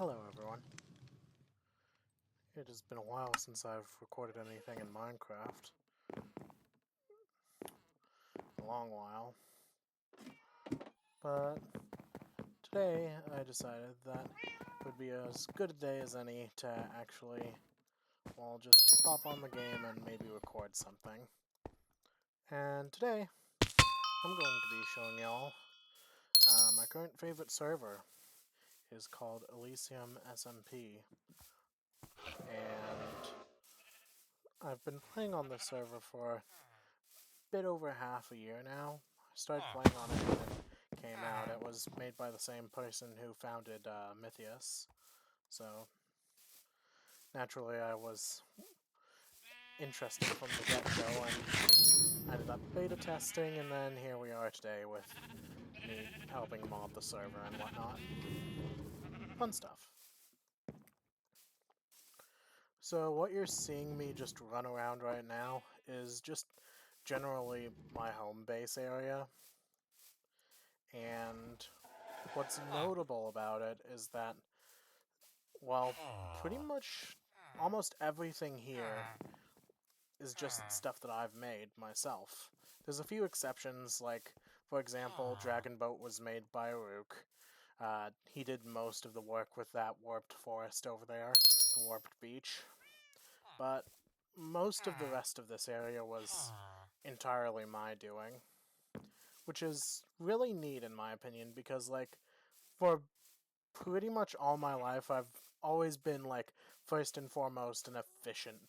Hello everyone. It has been a while since I've recorded anything in Minecraft. A long while. But today I decided that it would be as good a day as any to actually, well, just pop on the game and maybe record something. And today I'm going to be showing y'all my current favorite server is called ElysiumSMP. And I've been playing on this server for a bit over half a year now. I started playing on it when it came out. It was made by the same person who founded Mythius. So, naturally I was interested from the get-go and ended up beta testing, and then here we are today with me helping mod the server and whatnot. Fun stuff. So what you're seeing me just run around right now is just generally my home base area. And what's notable about it is that, well, pretty much almost everything here is just stuff that I've made myself. There's a few exceptions, like, for example, Dragon Boat was made by Rook. He did most of the work with that warped forest over there, the warped beach. But most of the rest of this area was entirely my doing, which is really neat in my opinion, because, like, for pretty much all my life, I've always been, like, first and foremost an efficient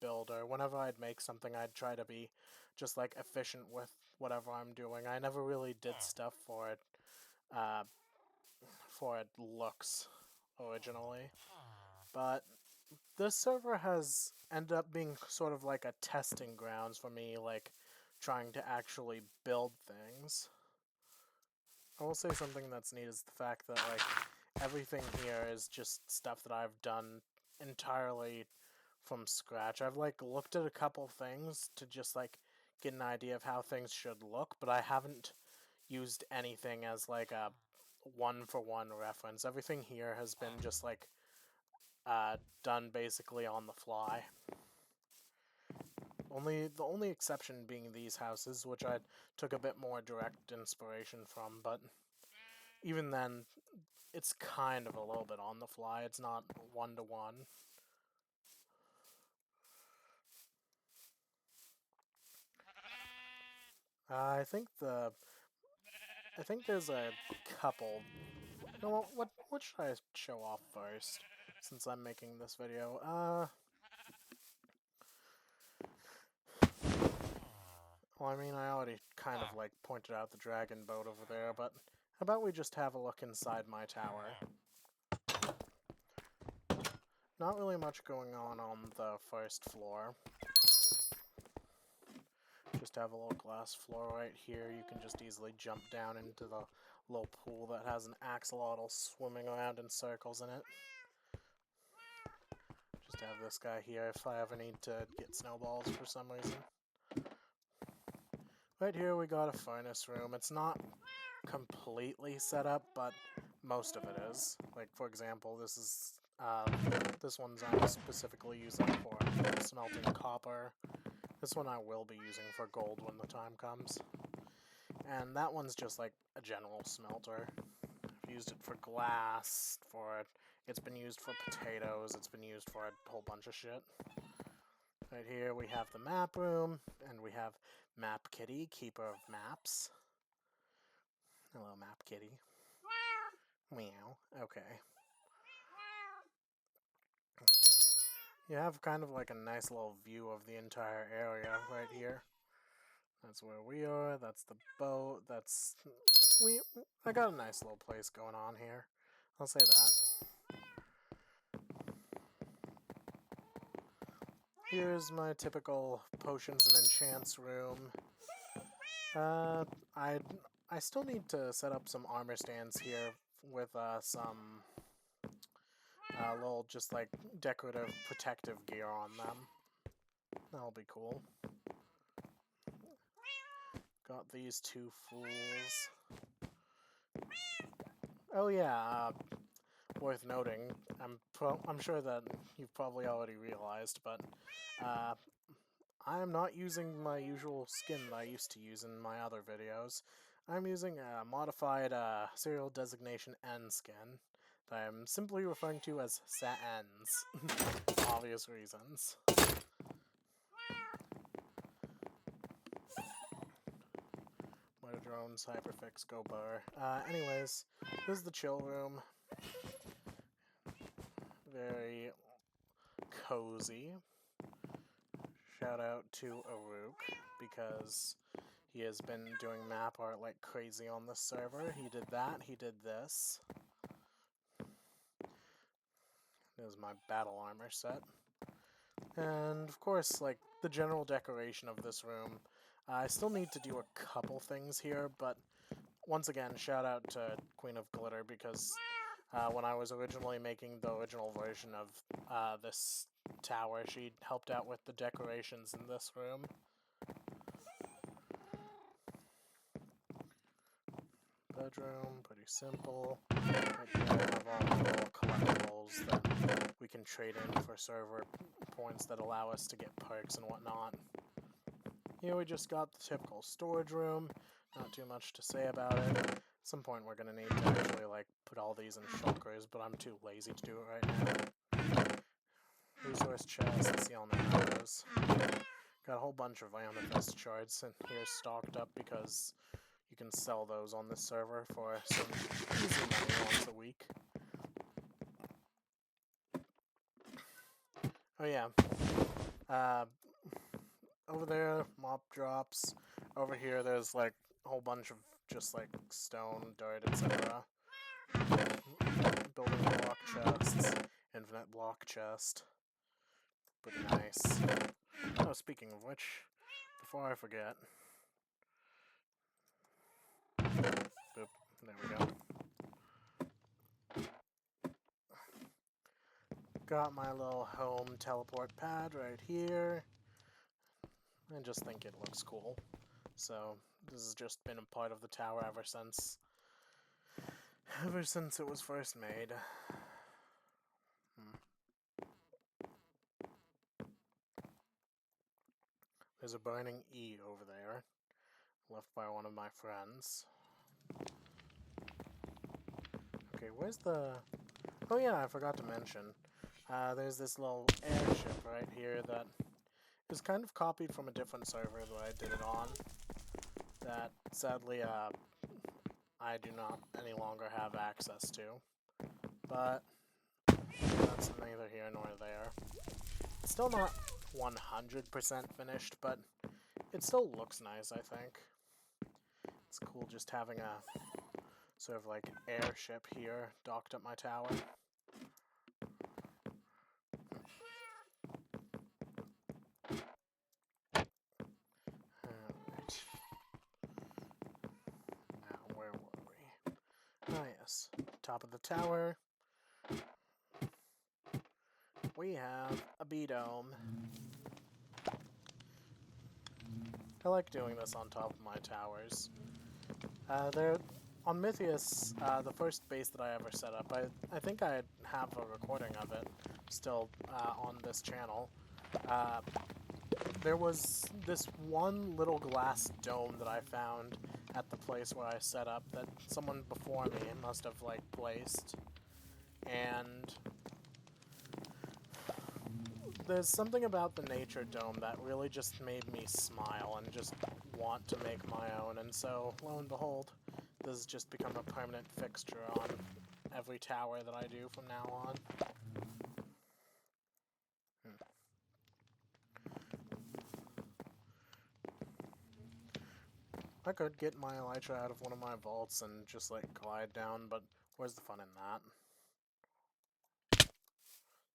builder. Whenever I'd make something, I'd try to be just, like, efficient with whatever I'm doing. I never really did stuff for it looks originally. But this server has ended up being sort of like a testing grounds for me, like, trying to actually build things. I will say something that's neat is the fact that, like, everything here is just stuff that I've done entirely from scratch. I've, like, looked at a couple things to just, like, get an idea of how things should look, but I haven't used anything as, like, a one-for-one reference. Everything here has been just, like, done basically on the fly. The only exception being these houses, which I took a bit more direct inspiration from, but even then, it's kind of a little bit on the fly. It's not one-to-one. I think there's a couple. You know what should I show off first, since I'm making this video? Well, I mean, I already kind of, like, pointed out the dragon boat over there, but how about we just have a look inside my tower? Not really much going on the first floor. Just have a little glass floor right here. You can just easily jump down into the little pool that has an axolotl swimming around in circles in it. Just have this guy here if I ever need to get snowballs for some reason. Right here we got a furnace room. It's not completely set up, but most of it is. Like, for example, this one's I'm specifically using for smelting copper. This one I will be using for gold when the time comes. And that one's just like a general smelter. I've used it for glass, it's been used for potatoes, it's been used for a whole bunch of shit. Right here we have the map room, and we have Map Kitty, keeper of maps. Hello, Map Kitty. Meow. Okay. You have kind of like a nice little view of the entire area right here. That's where we are, that's the boat, I got a nice little place going on here. I'll say that. Here's my typical potions and enchants room. I still need to set up some armor stands here with some little just like decorative protective gear on them. That'll be cool. Got these two fools. Oh yeah, worth noting, I'm sure that you've probably already realized, but I am not using my usual skin that I used to use in my other videos. I'm using a modified serial designation N skin that I'm simply referring to as SANs. Obvious reasons. Motor drones, hyperfix, go bar. Anyways, this is the chill room. Very cozy. Shout out to Aruk, because he has been doing map art like crazy on this server. He did that, he did this. This is my battle armor set. And of course, like, the general decoration of this room. I still need to do a couple things here, but once again, shout out to Queen of Glitter, because when I was originally making the original version of this tower, she helped out with the decorations in this room. Bedroom, pretty simple. Right here I have all my little collectibles that we can trade in for server points that allow us to get perks and whatnot. Here we just got the typical storage room. Not too much to say about it. At some point we're gonna need to actually like put all these in shulkers, but I'm too lazy to do it right now. Resource chest, see all those. Got a whole bunch of amethyst shards in here stocked up because you can sell those on this server for some easy money once a week. Oh yeah. Over there, mop drops. Over here, there's like a whole bunch of just like stone, dirt, etc. Building block chests, infinite block chest. Pretty nice. Oh, speaking of which, before I forget. Boop, there we go. Got my little home teleport pad right here. I just think it looks cool. So this has just been a part of the tower ever since it was first made. There's a burning E over there, left by one of my friends. Okay, where's the... Oh yeah, I forgot to mention. There's this little airship right here that is kind of copied from a different server that I did it on. That, sadly, I do not any longer have access to. But that's neither here nor there. It's still not 100% finished, but it still looks nice, I think. It's cool just having a sort of like airship here docked at my tower. Alright. Now, where were we? Ah, yes. Top of the tower. We have a B-dome. I like doing this on top of my towers. On Mythius, the first base that I ever set up, I think I have a recording of it still on this channel. There was this one little glass dome that I found at the place where I set up that someone before me must have, like, placed. And there's something about the nature dome that really just made me smile and just want to make my own, and so, lo and behold, this has just become a permanent fixture on every tower that I do from now on. I could get my elytra out of one of my vaults and just, like, glide down, but where's the fun in that?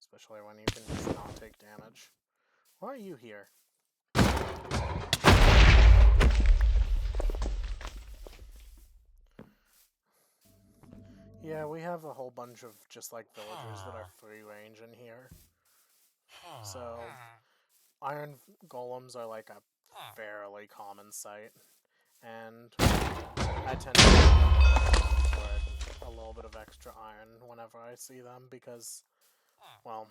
Especially when you can just not take damage. Why are you here? Yeah, we have a whole bunch of just, like, villagers that are free range in here. So, iron golems are, like, a fairly common sight. And I tend to for it. a little bit of extra iron whenever I see them because, well,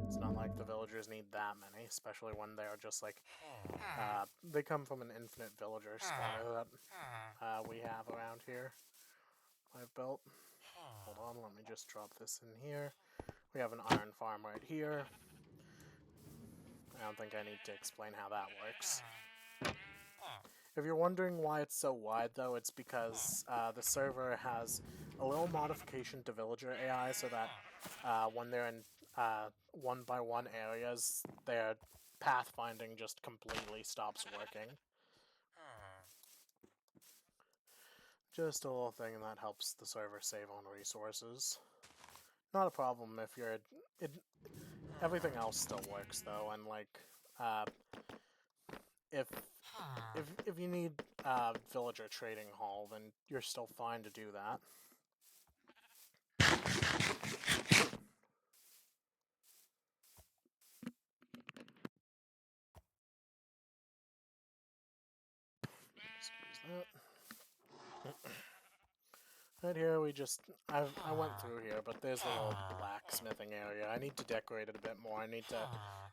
it's not like the villagers need that many, especially when they are just like, they come from an infinite villager spawner that we have around here. I've built. Hold on, let me just drop this in here. We have an iron farm right here. I don't think I need to explain how that works. If you're wondering why it's so wide, though, it's because the server has a little modification to villager AI so that when they're in one-by-one areas, their pathfinding just completely stops working. Just a little thing that helps the server save on resources. Not a problem if you're... everything else still works, though, and, like, if you need villager trading hall, then you're still fine to do that. Excuse that. Right here, we just... I went through here, but there's a little blacksmithing area. I need to decorate it a bit more. I need to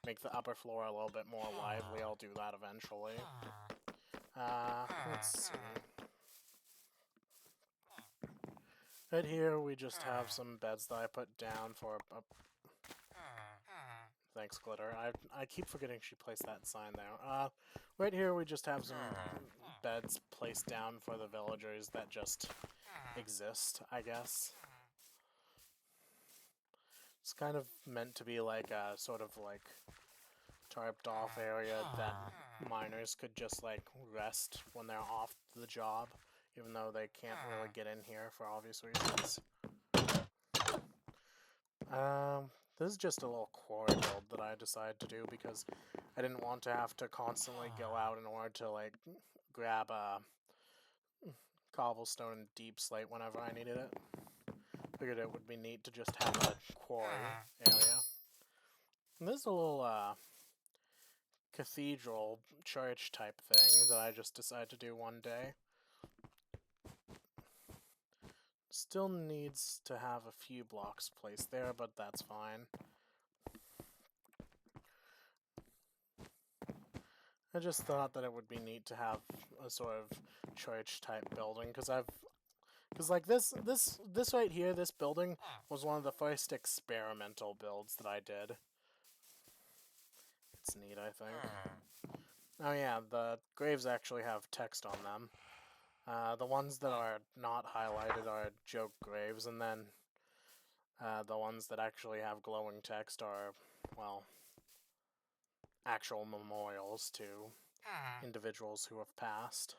make the upper floor a little bit more lively. I'll do that eventually. Let's see. Right here, we just have some beds that I put down for... Thanks, Glitter. I keep forgetting she placed that sign there. Right here, we just have some beds placed down for the villagers that just exist, I guess. It's kind of meant to be like a sort of like tarped off area that miners could just like rest when they're off the job, even though they can't really get in here for obvious reasons. This is just a little quarry build that I decided to do because I didn't want to have to constantly go out in order to like grab a cobblestone and deep slate whenever I needed it. Figured it would be neat to just have a quarry area. And this is a little cathedral church type thing that I just decided to do one day. Still needs to have a few blocks placed there, but that's fine. I just thought that it would be neat to have a sort of church type building because like this right here, this building was one of the first experimental builds that I did. It's neat, I think. Oh yeah, the graves actually have text on them. The ones that are not highlighted are joke graves, and then the ones that actually have glowing text are, well, actual memorials to individuals who have passed.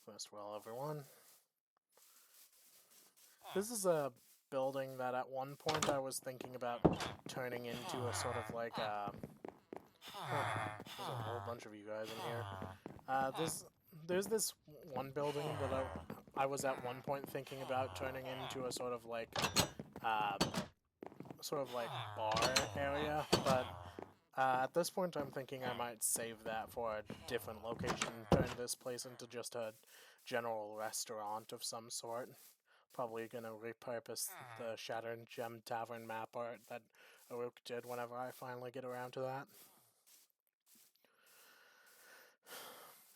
First well, everyone. This is a building that at one point I was thinking about turning into a sort of like a... there's a whole bunch of you guys in here. There's this one building that I was at one point thinking about turning into a sort of like bar area, but at this point I'm thinking I might save that for a different location, turn this place into just a general restaurant of some sort. Probably gonna repurpose the Shattered Gem Tavern map art that Aruk did whenever I finally get around to that.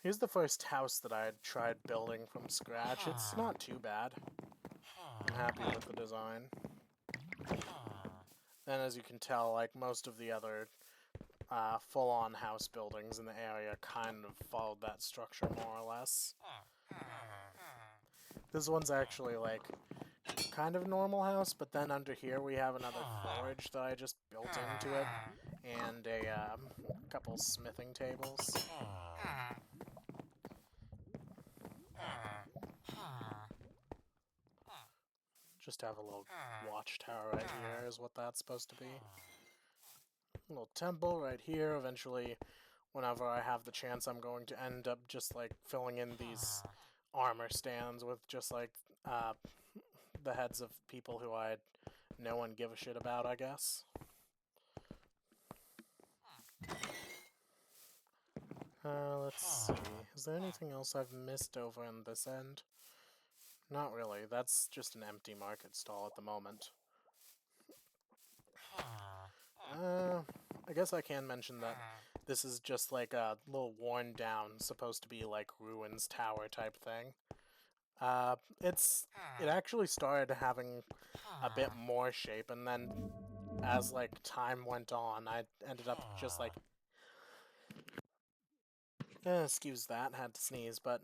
Here's the first house that I had tried building from scratch. It's not too bad. I'm happy with the design. And as you can tell, like most of the other full-on house buildings in the area kind of followed that structure more or less. This one's actually like kind of normal house, but then under here we have another forge that I just built into it, and a couple smithing tables. Just have a little watchtower right here is what that's supposed to be. A little temple right here. Eventually, whenever I have the chance, I'm going to end up just like filling in these armor stands with just like the heads of people who I know and give a shit about, I guess. Let's see. Is there anything else I've missed over on this end? Not really. That's just an empty market stall at the moment. I guess I can mention that this is just like a little worn down, supposed to be like ruins tower type thing. It actually started having a bit more shape, and then as like time went on, I ended up just like excuse that, had to sneeze, but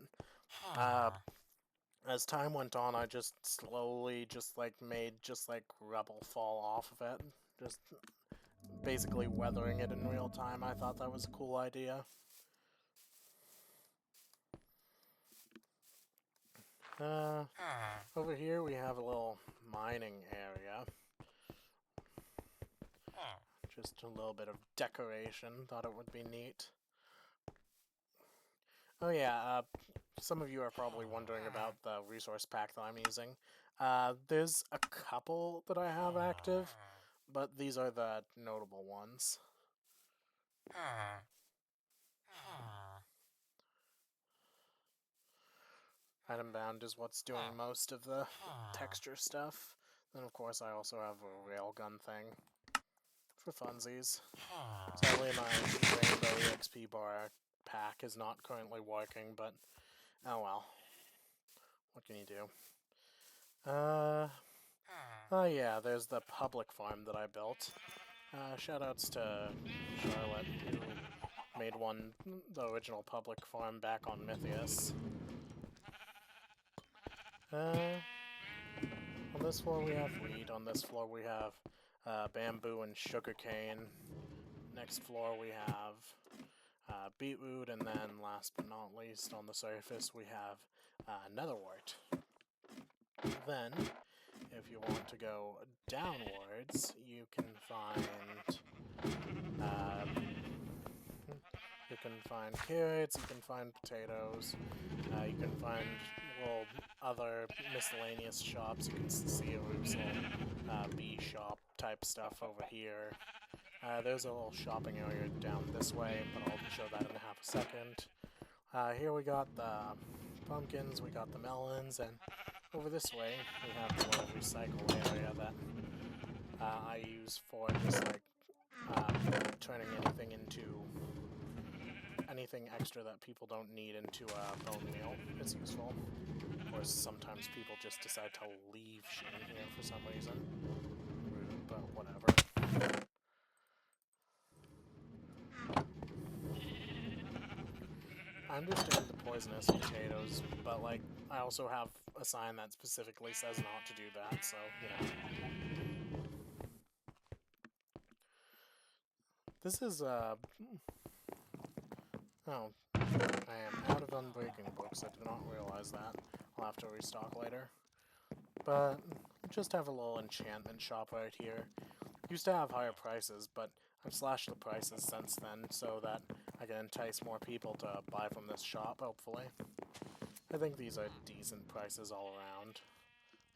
as time went on, I just slowly just like made just like rubble fall off of it, just basically weathering it in real time. I thought that was a cool idea. Over here we have a little mining area. Just a little bit of decoration. Thought it would be neat. Oh yeah, some of you are probably wondering about the resource pack that I'm using. There's a couple that I have active, but these are the notable ones. Item bound is what's doing most of the texture stuff. Then of course I also have a railgun thing for funsies. Sadly my Rainbow EXP bar pack is not currently working, but oh well. What can you do? Oh yeah, there's the public farm that I built. Shoutouts to Charlotte, who made the original public farm back on Mythius. On this floor we have wheat, on this floor we have bamboo and sugarcane. Next floor we have beetroot, and then last but not least, on the surface we have netherwort. Then, if you want to go downwards, you can find carrots, you can find potatoes, you can find little other miscellaneous shops. You can see a little bee shop type stuff over here. There's a little shopping area down this way, but I'll show that in half a second. Here we got the pumpkins, we got the melons, and over this way we have the little recycle area that I use for just like turning anything extra that people don't need into a bone meal. It's useful. Of course, sometimes people just decide to leave shit in here for some reason. Rude, but whatever. I understand the poisonous potatoes, but like, I also have a sign that specifically says not to do that, so, you know. This is, oh, I am out of unbreaking books. I did not realize that. I'll have to restock later. But, just have a little enchantment shop right here. Used to have higher prices, but I've slashed the prices since then so that I can entice more people to buy from this shop, hopefully. I think these are decent prices all around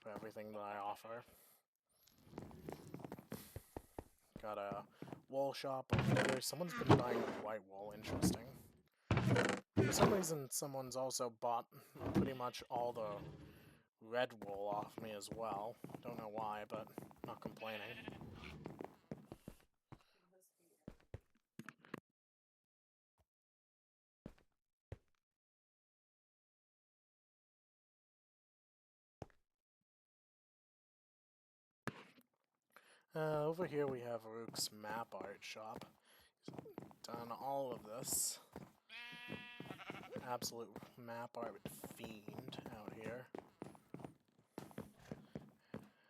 for everything that I offer. Got a wool shop over here. Someone's been buying white wool. Interesting. For some reason, someone's also bought pretty much all the red wool off me as well. Don't know why, but not complaining. Over here we have Rook's map art shop. He's done all of this. Absolute map art fiend out here.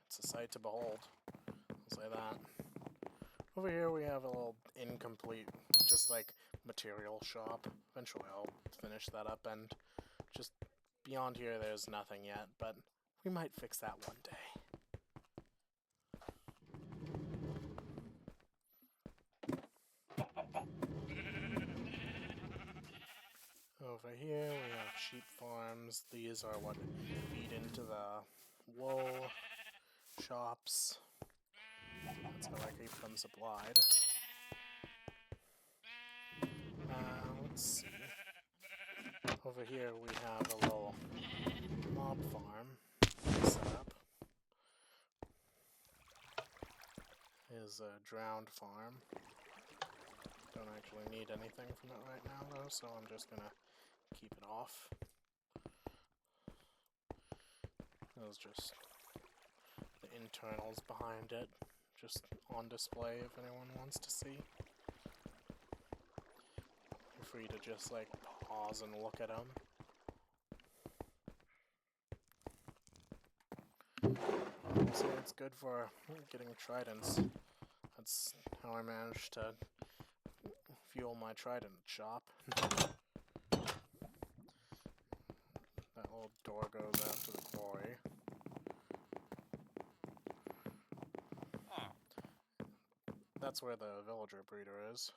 It's a sight to behold. I'll say that. Over here we have a little incomplete, just like, material shop. Eventually I'll finish that up, and just beyond here there's nothing yet, but we might fix that one day. Over here we have sheep farms. These are what feed into the wool shops. That's how I keep them supplied. Let's see. over here we have a little mob farm set up. Is a drowned farm. Don't actually need anything from it right now though, so I'm just gonna keep it off. Those just the internals behind it, just on display if anyone wants to see. You're free to just like pause and look at them. Also, it's good for getting tridents. That's how I managed to fuel my trident shop. That little door goes out to the quarry. That's where the villager breeder is.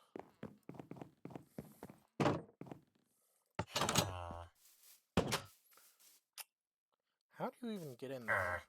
How do you even get in there?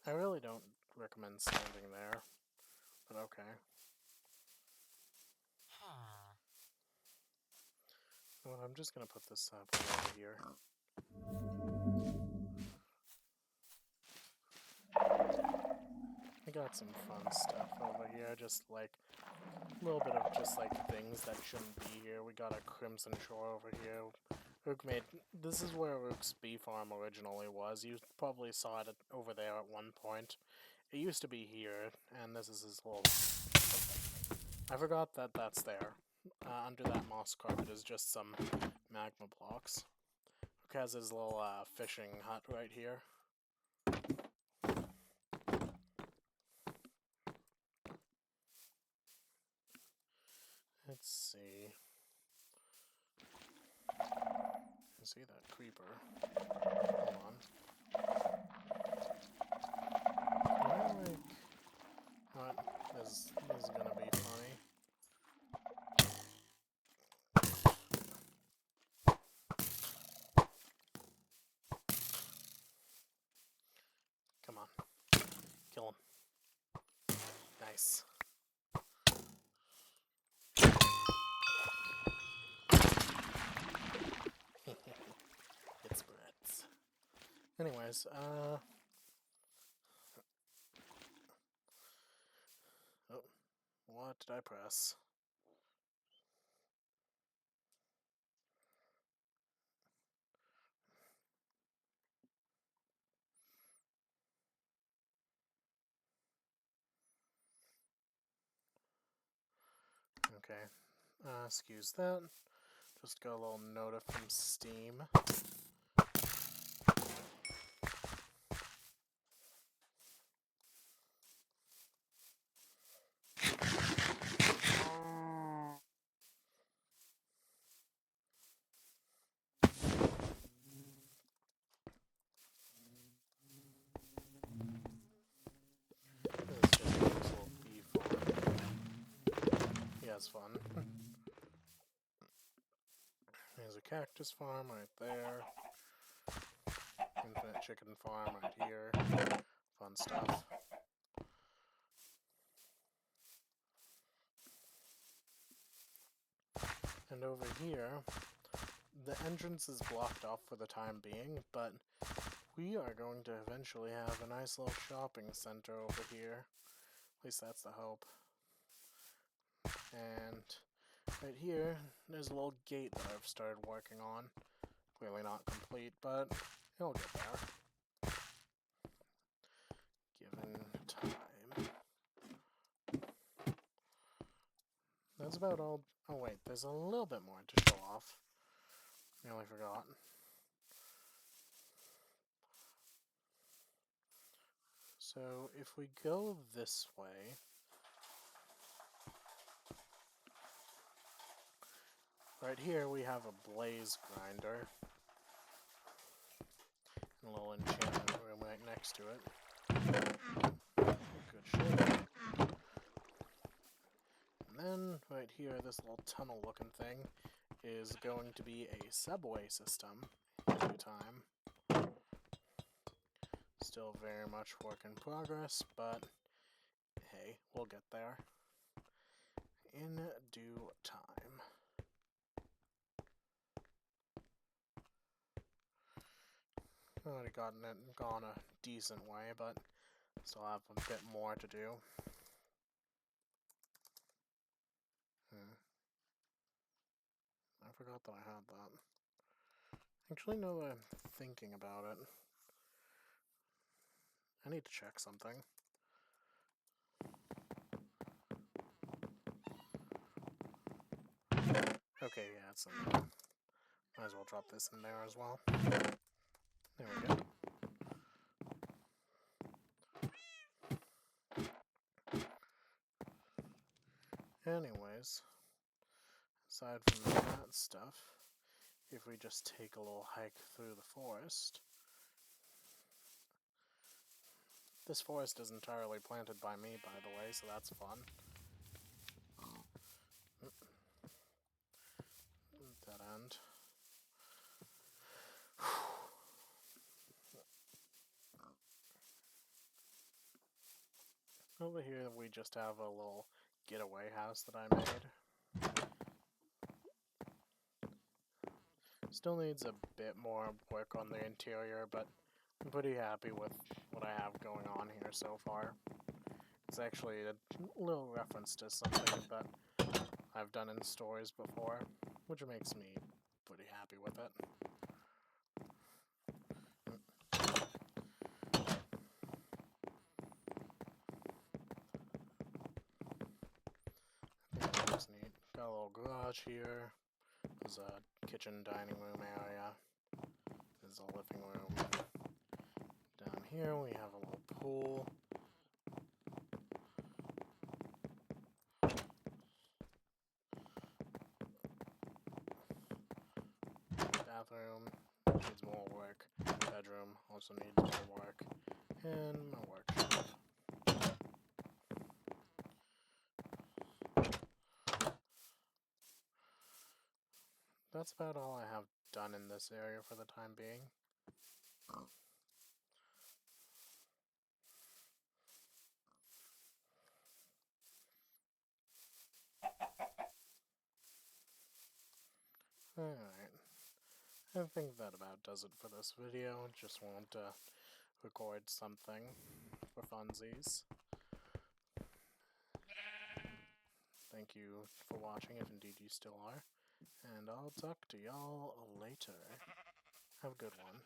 I really don't recommend standing there, but okay. Well, I'm just gonna put this over here. I got some fun stuff over here, just like a little bit of just like things that shouldn't be here. We got a Crimson Shore over here. Rook made. This is where Rook's bee farm originally was. You probably saw it over there at one point. It used to be here, and this is his little. I forgot that that's there. Under that moss carpet is just some magma blocks. Rook has his little fishing hut right here. Let's see. I see that creeper. Hold on. What? This is gonna be funny. Come on. Kill him. Nice. It spreads. Anyways, oh, what did I press? Okay, excuse that. Just got a little note from Steam. This is just a nice little bee farm. He has fun. There's a cactus farm right there. Infinite chicken farm right here. Fun stuff. And over here, the entrance is blocked off for the time being, but we are going to eventually have a nice little shopping center over here. At least that's the hope. And right here, there's a little gate that I've started working on. Clearly not complete, but it'll get there. Given time. That's about all. Oh wait, there's a little bit more to show off. Nearly forgot. So if we go this way, right here we have a blaze grinder. And a little enchantment room right next to it. Good shape. And then, right here, this little tunnel-looking thing is going to be a subway system in due time. Still very much work in progress, but hey, we'll get there in due time. Already gone a decent way, but still have a bit more to do. I forgot that I had that. Actually, now that I'm thinking about it, I need to check something. Okay, yeah, it's in there. Might as well drop this in there as well. There we go. Anyways, aside from that stuff, if we just take a little hike through the forest. This forest is entirely planted by me, by the way, so that's fun. Dead end. Over here we just have a little getaway house that I made. Still needs a bit more work on the interior, but I'm pretty happy with what I have going on here so far. It's actually a little reference to something that I've done in stories before, which makes me pretty happy with it. That's neat. Got a little garage here. There's a kitchen dining room area. There's a living room. Down here we have a little pool. Bathroom needs more work. Bedroom also needs more work. And my workshop. That's about all I have done in this area for the time being. Alright. I think that about does it for this video. Just wanted to record something for funsies. Thank you for watching, if indeed you still are. And I'll talk to y'all later. Have a good one.